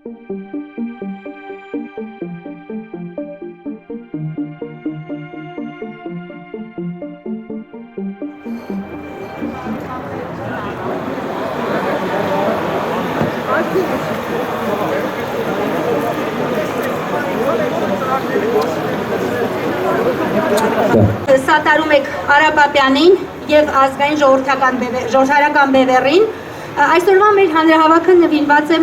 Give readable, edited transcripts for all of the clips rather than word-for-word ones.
Սատարում եք Արա Պապյանին և ազգային ժողովրդական բևեռին։ Այսօրվա մեր հանրահավաքը նվիրված է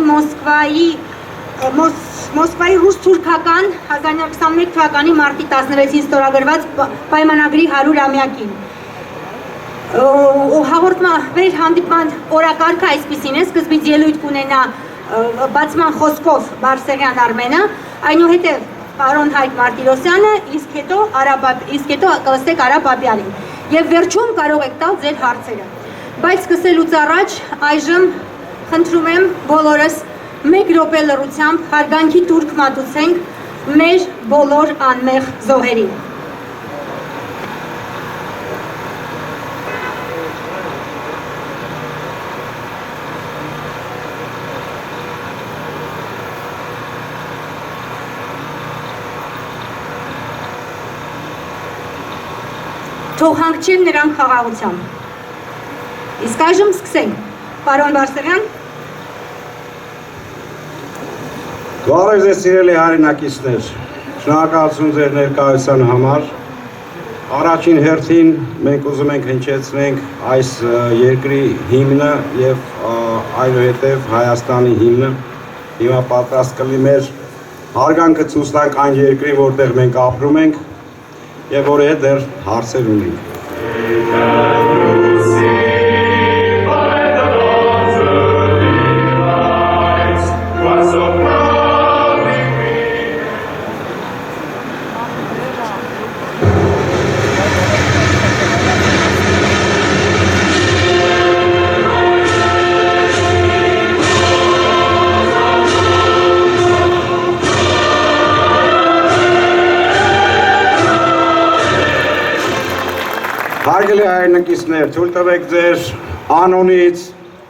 Մոսկվայի ռուս-թուրքական 1921 թվականի մարտի 16-ին ստորագրված պայմանագրի 100-ամյակին։ Մեր հանդիպման օրակարգը այսպիսին է, սկզբից ելույթ կունենա բացման խոսքով Բարսեղյան Արմենը, այնուհետև պարոն Հայկ Մարտիրոսյանը, իսկ հետո կլսեք Արա Պապյանին և վերջում կարող եք տալ ձեր հարցերը։ Բայց սկսելուց առաջ այժմ խնդրում եմ բոլորս մեկ րոպե լռությամբ հարգանքի տուրք մատուցենք մեր բոլոր անմեղ զոհերին։ Թող հանգչեն նրանք խաղաղությամբ։ Իսկ այժմ սկսենք։ Պարոն Բարսեղյան։ Բարև ձեզ սիրելի հայրենակիցներ, շնորհակալություն ձեր ներկայության համար։ Առաջին հերթին մենք ուզում ենք հնչեցնենք այս երկրի հիմնը և այնուհետև Հայաստանի հիմնը։ Հիմա պատրաստ կլինի մեր հարգանքը ցույց տանք այն երկրին, որտեղ մենք ապրում ենք և որի հետ դեռ հարցեր ունենք։ Հարգելի հայրենակիցներ, թույլ տվեք ձեր անունից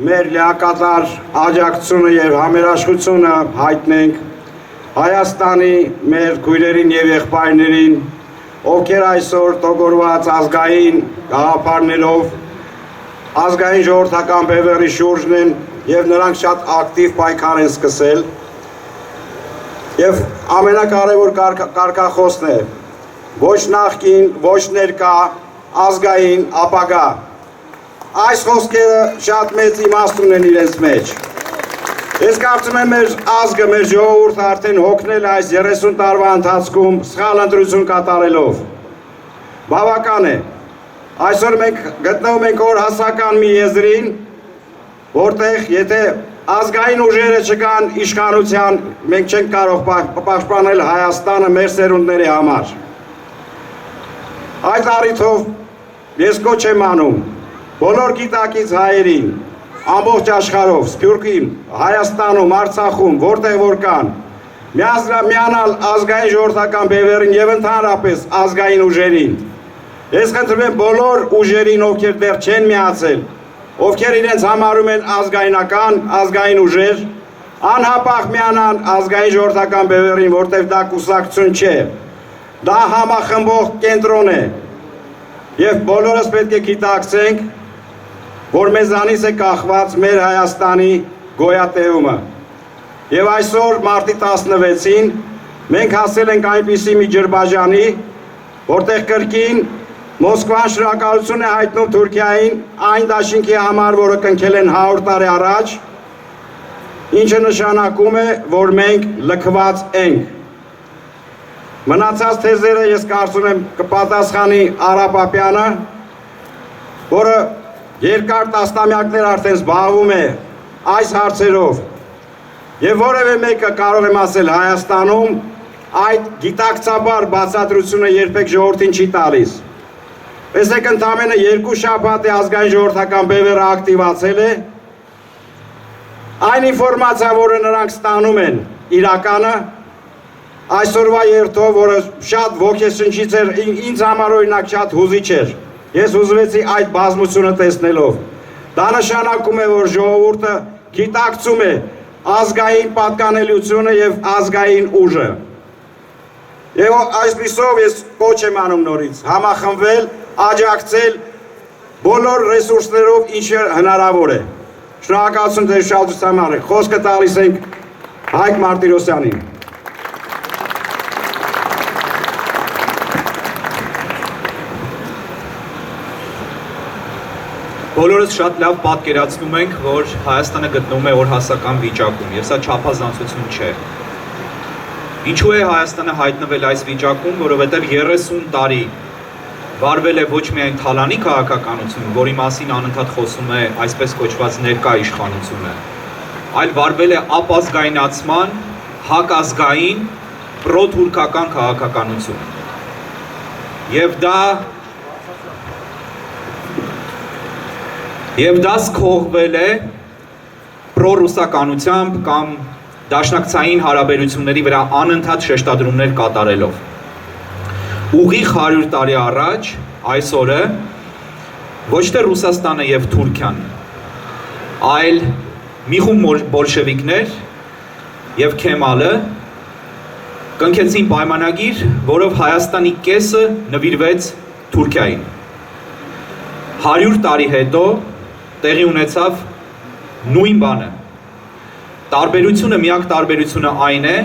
մեր լիակատար աջակցությունը և համերաշխությունը հայտնենք Հայաստանի մեր քույրերին և եղբայրներին, ովքեր այսօր տոգորված ազգային գաղափարներով ազգային ժողովրդական բևեռի շուրջն են և նրանք շատ ակտիվ պայքար են սկսել և ամենակարևոր կարգախոսն է ոչ նախկին, ոչ ներկա ազգային ապագա։ Այս խոսքերը շատ մեծ իմաստ ունեն իրենց մեջ։ Ես կարծում եմ մեր ազգը, մեր ժողովուրդը արդեն հոգնել այս 30 տարվա ընթացքում սխալ ընտրություն կատարելով։ Բավական է։ Այսօր մենք գտնվում ենք օրհասական մի եզրին, որտեղ եթե ազգային ուժերը չկան իշխանության, մենք չենք կարող պաշտպանել Հայաստանը մեր սերունդների համար։ Այդ առիթով ես կոչ եմ անում բոլոր գիտակից հայերին, ամբողջ աշխարհով, Սփյուռքին, Հայաստանում, Արցախում, որտեղ որ կան, միանալ ազգային ժողովրդական բևեռին և ընդհանրապես ազգային ուժերին։ Ես խնդրում եմ բոլոր ուժերին, ովքեր դեռ չեն միացել, ովքեր իրենց համարում են ազգայնական, ազգային ուժեր, անհապաղ միանան ազգային ժողովրդական բևեռին, որտեղ դա կուսակցություն չէ, դա համախմբող կենտրոն է։ Եվ բոլորս պետք է գիտակցենք, որ մեզանից է կախված մեր Հայաստանի գոյատևումը։ Եվ այսօր մարտի 16-ին մենք հասել ենք այնպիսի մի ջրբաժանի, որտեղ կրկին Մոսկվան շնորհակալություն է հայտնում Թուրքիային այն դաշինքի համար, որը կնքել են 100 տարի առաջ, ինչը նշանակում է, որ մենք լքված ենք։ Մնացած թեզերը ես կարծում եմ կպատասխանի Արա Պապյանը, որը երկար տասնամյակներ արդեն զբաղվում է այս հարցերով և որևէ մեկը կարող եմ ասել Հայաստանում այդ գիտակցաբար բացատրությունը երբեք ժողովրդին չի տալիս։ Տեսեք, ընդամենը 2 շաբաթ է ազգային ժողովրդական բևեռը ակտիվացել է, այն ինֆորմացիա, որը նրանք ստանում են իրականը, այսօրվա երթով, որը շատ ոգեշնչիչ էր, ինձ համար օրինակ շատ հուզիչ էր, ես հուզվեցի այդ բազմությունը տեսնելով։ Դա նշանակում է, որ ժողովուրդը գիտակցում է, ազգային պատկանելիությունը եւ ազգային ուժը։ Եվ այսպիսով ես կոչ եմ անում նորից համախմբվել, աջակցել բոլոր ռեսուրսներով ինչ հնարավոր է։ Շնորհակալություն ձեր շահության համար։ Խոսքը տալիս ենք Հայկ Մարտիրոսյանին։ Բոլորս շատ լավ պատկերացնում ենք, որ Հայաստանը գտնվում է օրհասական վիճակում, եւ սա չափազանցություն չէ։ Ինչու է Հայաստանը հայտնվել այս վիճակում, որովհետեւ 30 տարի վարվել է ոչ միայն թալանի քաղաքականություն, որի մասին անընդհատ խոսում է այսպես կոչված ներկա իշխանությունը, այլ վարվել է ապազգայնացման, հակազգային, պրոթուրքական քաղաքականություն։ Եվ դա սկողվել է պրոռուսականությամբ կամ դաշնակցային հարաբերությունների վրա անընդհատ շեշտադրումներ կատարելով։ Ուղիղ 100 տարի առաջ այս օրը ոչ թե Ռուսաստանը եւ Թուրքիան, այլ մի խումբ բոլշևիկներ եւ Քեմալը կնքեցին պայմանագիր, որով Հայաստանի կեսը նվիրվեց Թուրքիային։ 100 տարի հետո տեղի ունեցավ նույն բանը։ Միակ տարբերությունը այն է,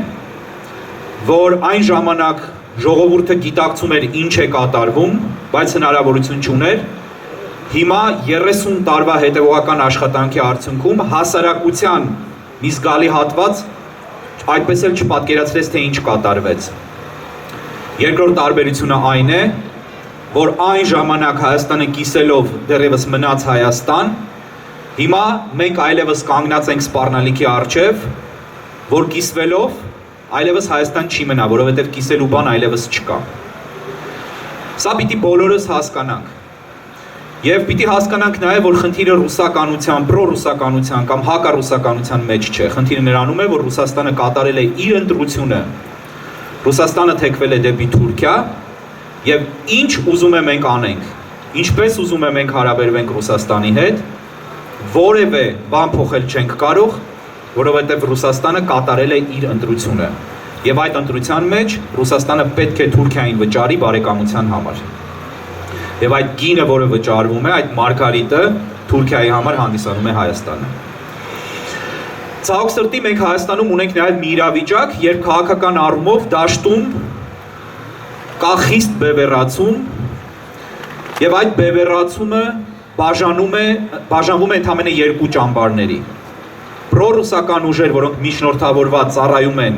որ այն ժամանակ ժողովուրդը գիտակցում էր ինչ է կատարվում, բայց հնարավորություն չուներ։ Հիմա 30 տարվա հետևողական աշխատանքի արդյունքում հասարակության մի զգալի հատված այդպես էլ չպատկերացրեց, թե ինչ կատարվեց։ Երկրորդ տարբերությունը այն է, որ այն ժամանակ Հայաստանը կիսելով դեռևս մնաց Հայաստան, հիմա մենք այլևս կանգնած ենք սպառնալիքի առջև, որ կիսվելով այլևս Հայաստան չի մնա, որովհետև կիսելու բան այլևս չկա։ Սա պիտի բոլորս հասկանանք։ Եվ պիտի հասկանանք նաև, որ խնդիրը ռուսականության, պրոռուսականության կամ հակառուսականության մեջ չէ։ Խնդիրը նրանում է, որ Ռուսաստանը կատարել է իր ընտրությունը։ Ռուսաստանը թեքվել է դեպի Թուրքիա, եւ ինչ ուզում է մենք անենք, ինչպես ուզում է մենք հարաբերվենք Ռուսաստանի հետ, որևէ բան փոխել չենք կարող, որովհետեւ Ռուսաստանը կատարել է իր ընտրությունը։ Եվ այդ ընտրության մեջ Ռուսաստանը պետք է Թուրքիային վճարի բարեկամության համար։ Եվ այդ գինը, որը վճարվում է, այդ մարգարիտը Թուրքիայի համար հանդիսանում է Հայաստանը։ Ցավոք սրտի մենք Հայաստանում ունենք նաև մի իրավիճակ, երբ քաղաքական առումով դաշտում կա խիստ բևեռացում, եւ այդ բևեռացումը բաժանվում է ընդամենը երկու ճամբարների։ Պրոռուսական ուժեր, որոնք միջնորդավորված ծառայում են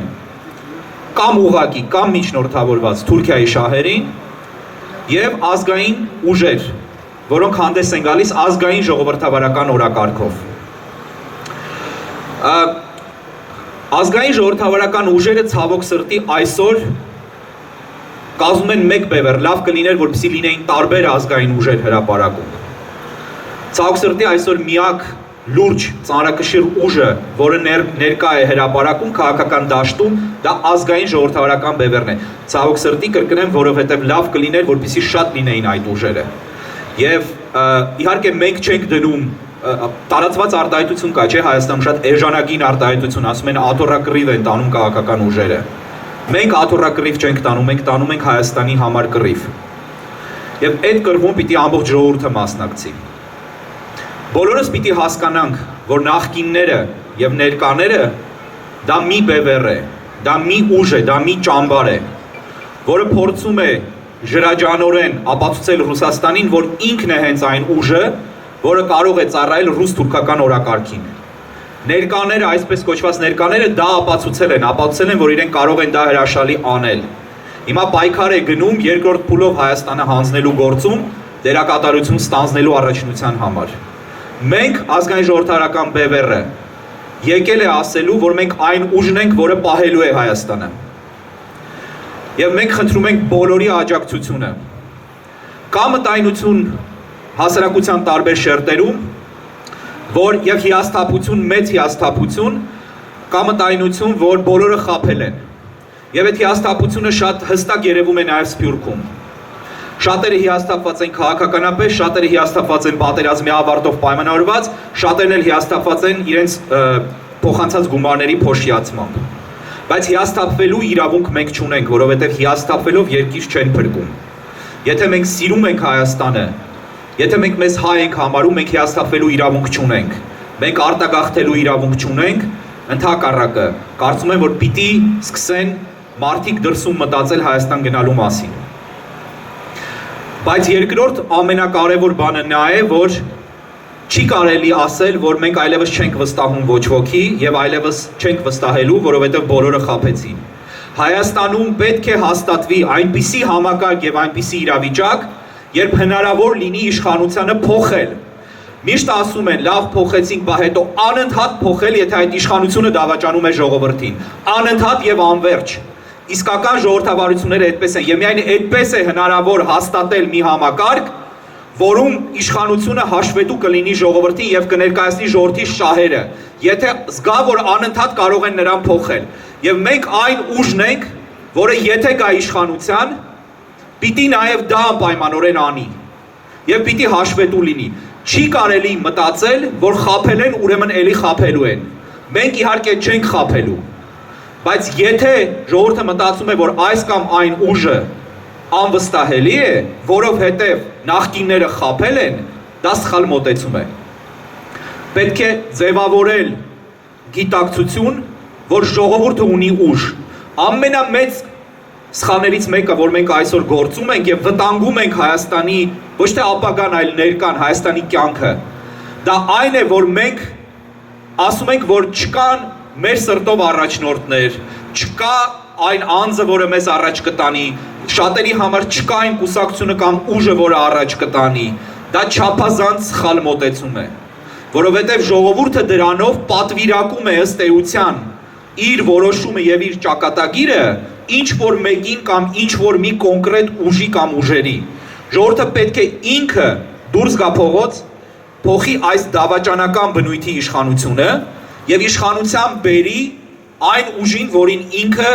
կամ ուղղակի կամ միջնորդավորված Թուրքիայի շահերին, եւ ազգային ուժեր, որոնք հանդես են գալիս ազգային ժողովրդավարական օրակարգով։ Ազգային ժողովրդավարական ուժերը ցավոք սրտի այսօր կազմում են մեկ բևեռ, լավ կլիներ, որպեսզի լինեին տարբեր ազգային ուժեր հրապարակում։ Ցավոք սրտի այսօր միակ լուրջ ծանրակշիռ ուժը, որը ներկա է հրապարակում քաղաքական դաշտում, դա ազգային ժողովրդավարական բևեռն է։ Ցավոք սրտի կրկնեմ, որովհետև լավ կլիներ, որպեսզի շատ լինեին այդ ուժերը։ Եվ իհարկե մենք չենք դնում տարածված արտահայտություն կա, չէ, Հայաստանում շատ էժանագին արտահայտություն, ասում են աթոռակռիվ են տանում քաղաքական ուժերը։ Մենք աթոռակռիվ չենք տանում, մենք տանում ենք Հայաստանի համար կռիվ։ Եվ այդ կռվում պիտի ամբողջ ժողովուրդը մասնակցի։ Բոլորս պիտի հասկանանք, որ նախկինները եւ ներկաները դա մի բևեռ է, դա մի ուժ է, դա մի ճամբար է, որը փորձում է ժրաջանորեն ապացուցել Ռուսաստանին, որ ինքն է հենց այն ուժը, որը կարող է ծառայել ռուս-թուրքական օրակարգին։ Ներկաները, այսպես կոչված ներկաները դա ապացուցել են, որ իրենք կարող են դա հրաշալի անել։ Հիմա պայքար է գնում երկրորդ փուլով Հայաստանը հանձնելու գործում դերակատարություն ստանձնելու առաջնության համար։ Մենք ազգային ժողովրդարական բևեռը եկել է ասելու, որ մենք այն ուժն ենք, որը պահելու է Հայաստանը։ Եվ մենք խնդրում ենք բոլորի աջակցությունը։ Կա մտայնություն հասարակության տարբեր շերտերում, որ եւ հիասթափություն, մեծ հիասթափություն, կա մտայնություն, որ բոլորը խաբել են։ Եվ այդ հիասթափությունը շատ հստակ երևում է նաեւ Սփյուռքում։ Շատերը հիասթափված են քաղաքականապես, շատերը հիասթափված են պատերազմի ավարտով պայմանավորված, շատերն էլ հիասթափված են իրենց փոխանցած գումարների փոշիացմամբ։ Բայց հիասթափվելու իրավունք մենք չունենք, որովհետև հիասթափվելով երկիր չեն փրկում։ Եթե մենք սիրում ենք Հայաստանը, եթե մենք մեզ հայ ենք համարում, մենք հիասթափվելու իրավունք չունենք։ Մենք արտագաղթելու իրավունք չունենք, ընդհակառակը, կարծում եմ, որ պիտի սկսեն մարդիկ դրսում մտածել Հայաստան գնալու մասին։ Բայց երկրորդ ամենակարևոր բանը նա է, որ չի կարելի ասել, որ մենք այլևս չենք վստահում ոչ ոքի եւ այլևս չենք վստահելու, որովհետեւ բոլորը խաբեցին։ Հայաստանում պետք է հաստատվի այնպիսի համակարգ եւ այնպիսի իրավիճակ, երբ հնարավոր լինի իշխանությանը փոխել։ Միշտ ասում են, լավ փոխեցինք, բա հետո անընդհատ փոխել, եթե այդ իշխանությունը դավաճանում է ժողովրդին։ Անընդհատ եւ անverջ։ Իսկական ժողովրդավարությունները այդպես են, եւ միայն այդպես է հնարավոր հաստատել մի համակարգ, որում իշխանությունը հաշվետու կլինի ժողովրդին եւ կներկայացնի ժողովրդի շահերը, եթե զգա, որ անընդհատ կարող են նրան փոխել։ Եվ մենք այն ուժն ենք, որը եթե գա իշխանության, պիտի նաեւ դա անպայմանորեն անի եւ պիտի հաշվետու լինի։ Չի կարելի մտածել, որ խաբել են, ուրեմն էլի խաբելու են։ Մենք իհարկե չենք խաբելու, բայց եթե ժողովուրդը մտածում է, որ այս կամ այն ուժը անվստահելի է, որովհետև նախկինները խաբել են, դա սխալ մոտեցում է։ Պետք է ձևավորել գիտակցություն, որ ժողովուրդը ունի ուժ։ Ամենամեծ սխալներից մեկը, որ մենք այսօր գործում ենք եւ վտանգում ենք Հայաստանի ոչ թե ապագան, այլ ներկան, Հայաստանի կյանքը, դա այն է, որ մենք ասում ենք, որ չկան մեր սրտով առաջնորդներ, չկա այն անձը, որը մեզ առաջ կտանի, շատերի համար չկա այն կուսակցությունը կամ ուժը, որը առաջ կտանի, դա չափազանց սխալ մոտեցում է, որովհետև ժողովուրդը դրանով պատվիրակում է ըստ էության իր որոշումը եւ իր ճակատագիրը ինչ որ մեկին կամ ինչ որ մի կոնկրետ ուժի կամ ուժերի։ Ժողովուրդը պետք է ինքը դուրս գա փողոց, փոխի այս դավաճանական բնույթի իշխանությունը եւ իշխանության բերի այն ուժին, որին ինքը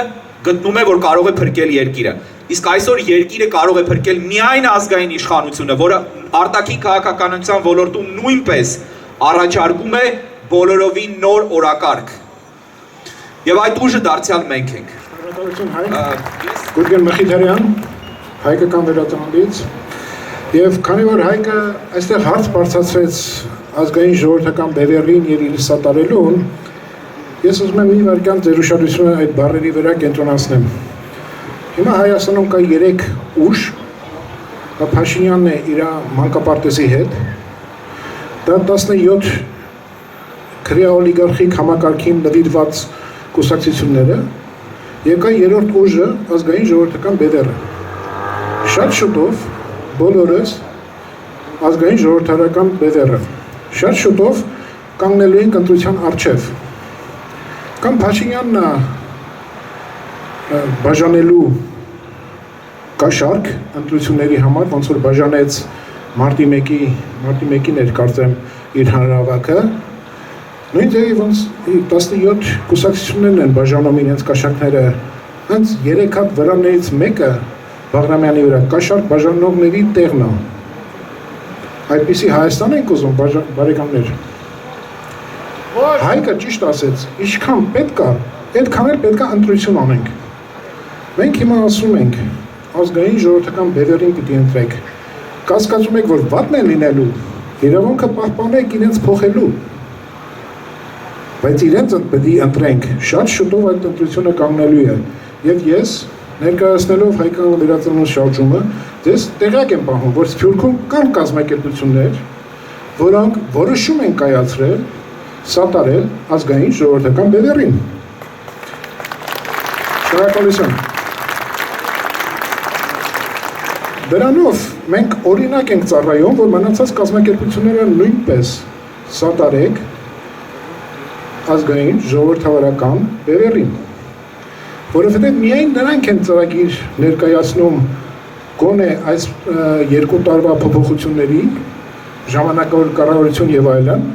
գտնում է, որ կարող է փրկել երկիրը։ Իսկ այսօր երկիրը կարող է փրկել միայն ազգային իշխանությունը, որը արտաքին քաղաքականության ոլորտում նույնպես առաջարկում է բոլորովին նոր օրակարգ։ Եվ այդ ուժը դարձյալ մենք ենք։ Շնորհակալություն Հայկ։ Գուրգեն Մխիթարյան, հայկական վերածնունդից։ Եվ քանի որ Հայկը այստեղ հարց բարձրացրեց ազգային ժողովրդական բևեռին եւ իր սատարելուն, ես ուզում եմ մի վարքյան ձեր ուշադրությունը այդ բառերի վրա կենտրոնացնեմ։ Հիմա Հայաստանում կա 3 ուժ, դա Փաշինյանն է իր մանկապարտեզի հետ, դա 17 քրեա օլիգարխիկ համակարգին նվիրված կուսակցությունները եւ կա երրորդ ուժը ազգային ժողովրդական բևեռը։ Շատ շուտով բոլորս ազգային ժողովրդական բևեռը շատ շուտով կանգնելու ենք ընտրության առջև։ Կամ Փաշինյանն բաժանելու կաշառք ընտրությունների համար, ոնց որ բաժանեց մարտի 1-ին էր կարծեմ իր հանրահավաքը, նույն ձևի ոնց 17 կուսակցություններն են բաժանում իրենց կաշառքները, հենց 3 հատ վրաններից մեկը Բաղրամյանի վրա կաշառք բաժանողների տեղն է։ Այդպիսի Հայաստան ենք ուզում, բարեկամներ։ Հայկը ճիշտ ասեց, ինչքան պետք է, այդքան էլ պետք է ընտրություն անենք։ Մենք հիմա ասում ենք, ազգային ժողովրդական բևեռին պիտի ընտրեք։ Կասկածում եք, որ վատն է լինելու, իրավունքը պահպանեք իրենց փոխելու։ Բայց իրենց պետք է ընտրենք, շատ շուտով այդ ընտրությունը կանգնելու է։ Եվ ես ներկայացնելով հայկական վերածնունդ շարժումը, ձեզ տեղյակ եմ պահում, որ Սփյուռքում կան կազմակերպություններ, որոնք որոշում են կայացրել, սատարել ազգային ժողովրդական բևեռին։ Շնորհակալություն։ Դրանով մենք օրինակ ենք ծառայում, որ մնացած կազմակերպությունները նույնպես սատարեք ազգային ժողովրդավարական բևեռին, որովհետև միայն նրանք են ծրագիր ներկայացնում գոնե այս 2 տարվա փոփոխությունների, ժամանակավոր կառավարություն եւ այլն,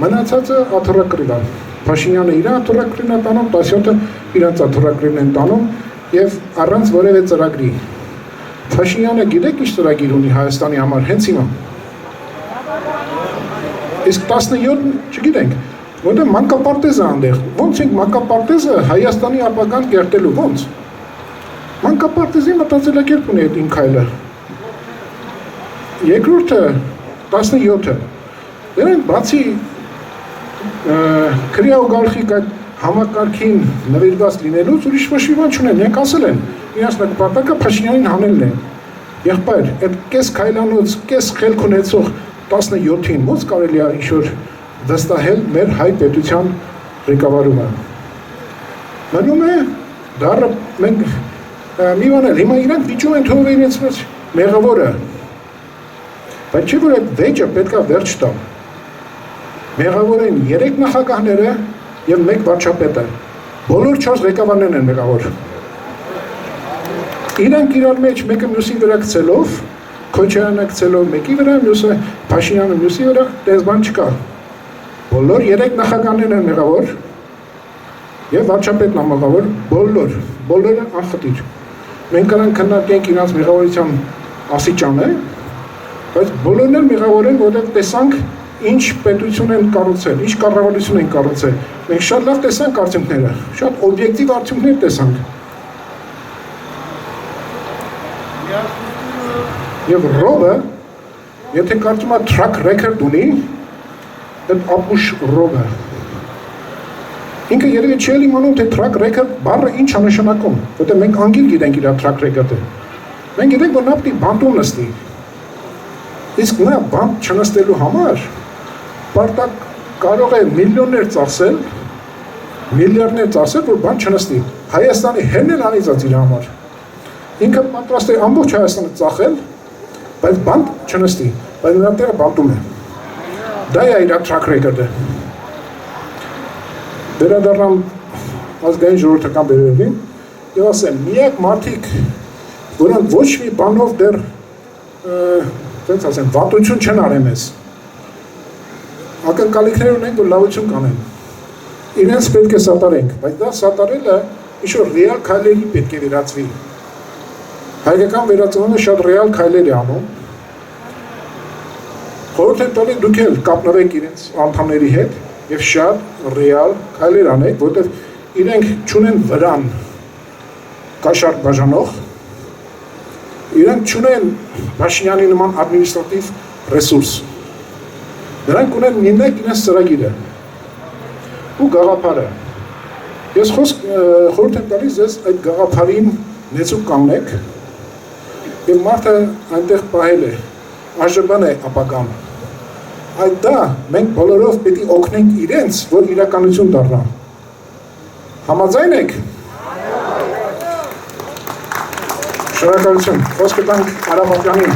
մնացածը աթոռակրիվ է։ Փաշինյանը իր աթոռակրին է տանում, 17-ը իրենց աթոռակրին են տանում եւ առանց որևէ ծրագրի։ Փաշինյանը գիտեք ինչ ծրագիր ունի Հայաստանի համար հենց հիմա։ Իսկ 17 չգիտենք։ Որտե մանկապարտեզը այնտեղ, ոնց ենք մանկապարտեզը Հայաստանի ապագան կերտելու, ոնց։ Մանկապարտեզի մտածելակերպ ունի այդ իմ քայլը։ Երկրորդը 17-ը։ Դրանք բացի քրյա ու գալխիկ այդ համակարգին նվիրված լինելուց ուրիշ ոչ մի բան չունեն, նրանք ասել են, իրենց նպատակը Փաշինյանին հանելն է։ Եղբայր, այդ կես քայլանոց, կես խելք ունեցող 17-ին ոնց կարելի է ինչ-որ վստահել մեր հայ պետության ղեկավարումը։ Մնում է դառը մենք մի բան էլ, հիմա իրանք վիճում են թողը իրենց մեջ մեղավորը, բայց չէ որ այդ վեճը պետք է վերջ տա։ Մեղավոր են 3 նախագահները և 1 վարչապետը, բոլոր 4 ղեկավարներն են մեղավոր։ Իրանք իրար մեջ մեկը մյուսի վրա գցելով, Քոչարյանը գցելով մեկի վրա, մյուսը Փաշինյանը մյուսի վրա, տես բան չկա։ Բոլոր 3 նախագահներն են մեղավոր և վարչապետն է մեղավոր, բոլորը անխտիր։ Մենք կարանք քննարկենք իրենց մեղավորության աստիճանը, բայց բոլորն էլ մեղավոր են, որտեղ տեսանք ինչ պետություն են կառուցել, ինչ կառավարություն են կառուցել։ Մենք շատ լավ տեսանք արդյունքները, շատ օբյեկտիվ արդյունքներ տեսանք։ Եվ Ռոբը, եթե կարծում է track record ունի, այդ ապուշ Ռոբը։ Ինքը երևի չի իմանում, թե track record բառը ինչ է նշանակում, որտեղ մենք անգիր գիտենք իր track record-ը։ Մենք գիտենք, որ նա պետք է բանտում նստի։ Իսկ նա բանտ չնստելու համար Պարտակ կարող է միլիոններ ծախսել, միլիարդներ ծախսել, որ բան չնստի։ Հայաստանի հերն էլ անիծած իր համար։ Ինքը պատրաստ է ամբողջ Հայաստանը ծախել, բայց բանտ չնստի, բայց նրա տեղը բանտում է։ Դա է իր track record-ը։ Վերադառնամ ազգային ժողովրդական բերվերին և ասեմ, միակ մարդիկ, որոնք ոչ մի բանով դեռ վատություն չեն արել մեզ, ակնկալիքներ ունենք, որ լավություն կանեն։ Իրենց պետք է սատարենք, բայց դա սատարելը ինչ-որ ռեալ քայլերի պետք է վերածվի։ Հայկական վերածնունը շատ ռեալ քայլեր է անում։ Խորհուրդ եմ տալիս դուք էլ կապնվեք իրենց անդամների հետ և շատ ռեալ քայլեր անեք, որտեղ իրենք չունեն վրան կաշառք բաժանող, իրենք չունեն Փաշինյանի նման ադմինիստրատիվ ռեսուրս։ Նրանք ունեն մինեք իրենց ծրագիրը ու գաղափարը։ Ես խորհուրդ եմ տալիս ձեզ այդ գաղափարին նեցուկ կանգնեք և մարդը այնտեղ պահել է, ԱԺԲ-ն է ապագան։ Այդ դա մենք բոլորով պետք է օգնենք իրենց, որ իրականություն դառնա։ Համաձայն եք։ Շնորհակալություն։ Խոսքը տանք Արաբատյանին։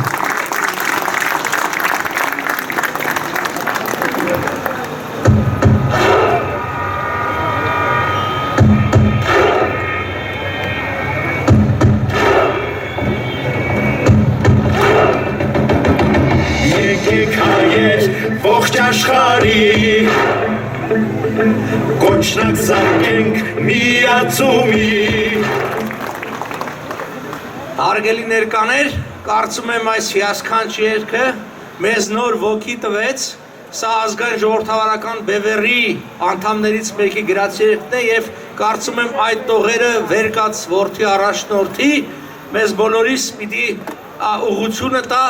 Ողջ աշխարհի կոչնակ զարկենք միացումի։ Հարգելի ներկաներ, կարծում եմ այս հիասքանչ երգը մեզ նոր ոգի տվեց, սա ազգային ժողովրդավարական բևեռի անդամներից մեկի գրած երգն է և կարծում եմ այդ տողերը վերկաց որդի առաջնորդի մեզ բոլորիս պիտի ուղղությունը տա,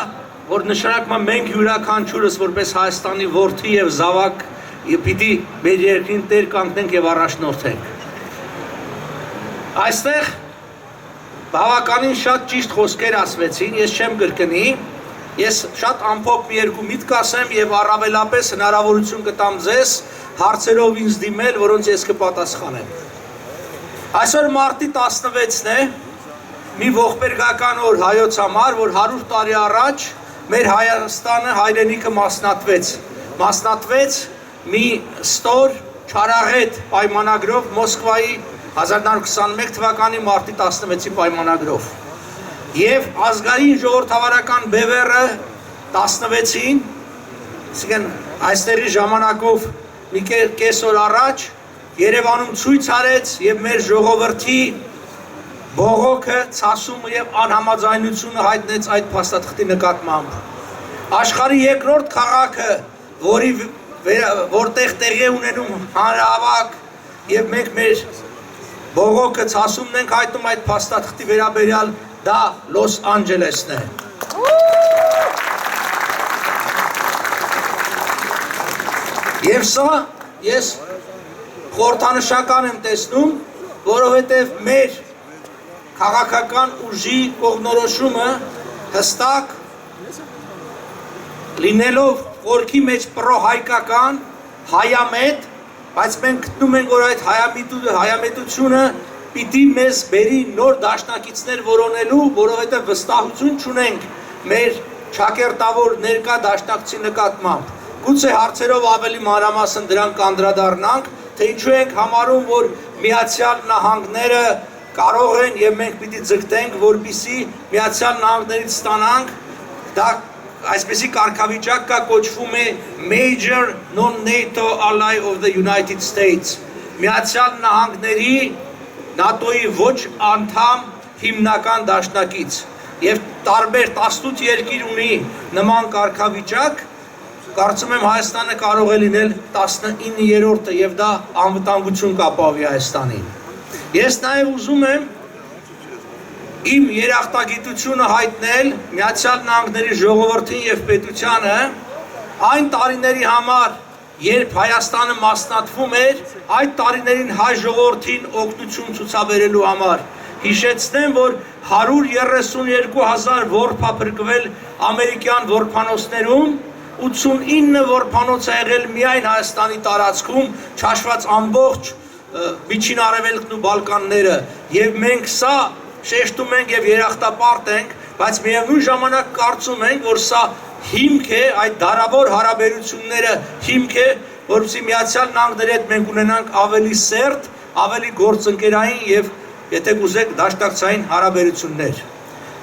որ նշանակում է մենք յուրաքանչյուրս որպես Հայաստանի որդի և զավակ պիտի մեր երկրին տեր կանգնենք և առաջնորդենք։ Այստեղ բավականին շատ ճիշտ խոսքեր ասվեցին, ես չեմ կրկնի, ես շատ ամփոփ մի երկու միտք ասեմ և առավելապես հնարավորություն կտամ ձեզ հարցերով ինձ դիմել, որոնց ես կպատասխանեմ։ Այսօր մարտի 16-ն է, մի ողբերգական օր հայոց համար, որ 100 տարի առաջ մեր Հայաստանը հայրենիքը մասնատվեց մի ստոր չարաղետ պայմանագրով Մոսկվայի 1921 թվականի մարտի 16-ի պայմանագրով և ազգային ժողովրդավարական բևեռը 16-ին, այսինքն այստեղի ժամանակով մի կես օր առաջ Երևանում ցույց արեց և մեր ժողովրդի բողոքը, ցասումը և անհամաձայնությունը հայտնեց այդ փաստաթղթի նկատմամբ։ Աշխարհի երկրորդ քաղաքը, որի որտեղ տեղի է ունենում հանրահավաք եւ մենք մեր բողոքը ցասումն ենք հայտնում այդ փաստաթղթի վերաբերյալ, դա Լոս Անջելեսն է։ Եվ սա ես խորհրդանշական եմ տեսնում, որովհետև մեր քաղաքական ուժի կողմնորոշումը հստակ լինելով խորքի մեջ պրոհայկական, հայամետ, բայց մենք գտնում ենք, որ այդ հայամետությունը պիտի մեզ բերի նոր դաշնակիցներ որոնելու, որովհետև վստահություն չունենք մեր ճակերտավոր ներկա դաշնակցի նկատմամբ։ Գուցե հարցերով ավելի մանրամասն դրան կանդրադառնանք, թե ինչու ենք համարում, որ Միացյալ Նահանգները կարող են եւ մենք պիտի ձգտենք, որպեսզի Միացյալ Նահանգներից ստանանք, դա այսպեսի կարգավիճակ կա, կոչվում է Major Non-NATO Ally of the United States, Միացյալ Նահանգների ՆԱՏՕ-ի ոչ անդամ հիմնական դաշնակից եւ տարբեր 18 երկիր ունի նման կարգավիճակ, կարծում եմ Հայաստանը կարող է լինել 19-րդը եւ դա անվտանգություն կապավի Հայաստանին։ Ես նաեւ ուզում եմ իմ երախտագիտությունը հայտնել Միացյալ Նահանգների ժողովրդին եւ պետությանը այն տարիների համար, երբ Հայաստանը մասնատվում էր, այդ տարիներին հայ ժողովրդին օգնություն ցուցաբերելու համար։ Հիշեցնեմ, որ 132,000 որբա փրկվել ամերիկյան որբանոցներում, 89 որբանոց է եղել միայն Հայաստանի տարածքում, չհաշված ամբողջ Միջին Արևելքն ու Բալկանները, եւ մենք սա շեշտում ենք եւ երախտապարտ ենք, բայց միևնույն ժամանակ կարծում ենք, որ սա հիմք է, այդ դարավոր հարաբերությունները հիմք է, որպեսզի Միացյալ Նահանգների հետ մենք ունենանք ավելի սերտ, ավելի գործընկերային եւ եթե կուզեք դաշնակցային հարաբերություններ։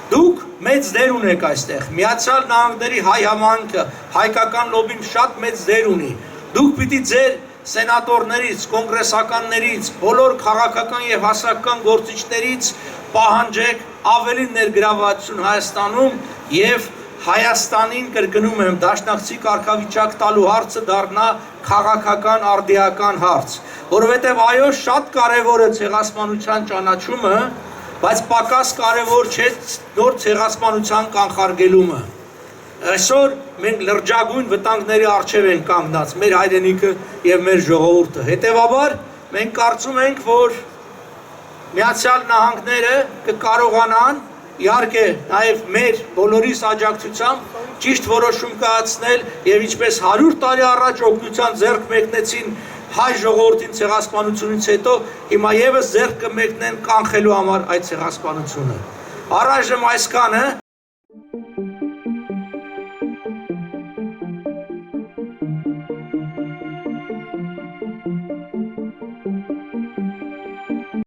Դուք մեծ դեր ունեք այստեղ։ Միացյալ Նահանգների հայ համայնքը, հայկական լոբին շատ մեծ դեր ունի։ Դուք պիտի ձեր սենատորներից, կոնգրեսականներից, բոլոր քաղաքական եւ հասարակական գործիչներից պահանջեք ավելի ներգրավվածություն Հայաստանում եւ Հայաստանին կրկնում եմ դաշնակցի կարգավիճակ տալու հարցը դառնա քաղաքական արդիական հարց, որովհետեւ այո շատ կարեւոր է ցեղասպանության ճանաչումը, բայց պակաս կարևոր չէ նոր ցեղասպանության կանխարգելումը։ Այսօր մենք լրջագույն վտանգների առջև ենք կանգնած, մեր հայրենիքը եւ մեր ժողովուրդը։ Հետևաբար մենք կարծում ենք, որ Միացյալ Նահանգները կկարողանան, իհարկե նաեւ մեր բոլորիս աջակցությամբ ճիշտ որոշում կայացնել եւ ինչպես 100 տարի առաջ օգնության ձեռք մեկնեցին հայ ժողովրդին ցեղասպանությունից հետո հիմա եւս ձեռք կմեկնեն կանխելու համար այդ ցեղասպանությունը։ Առայժմ այսքանը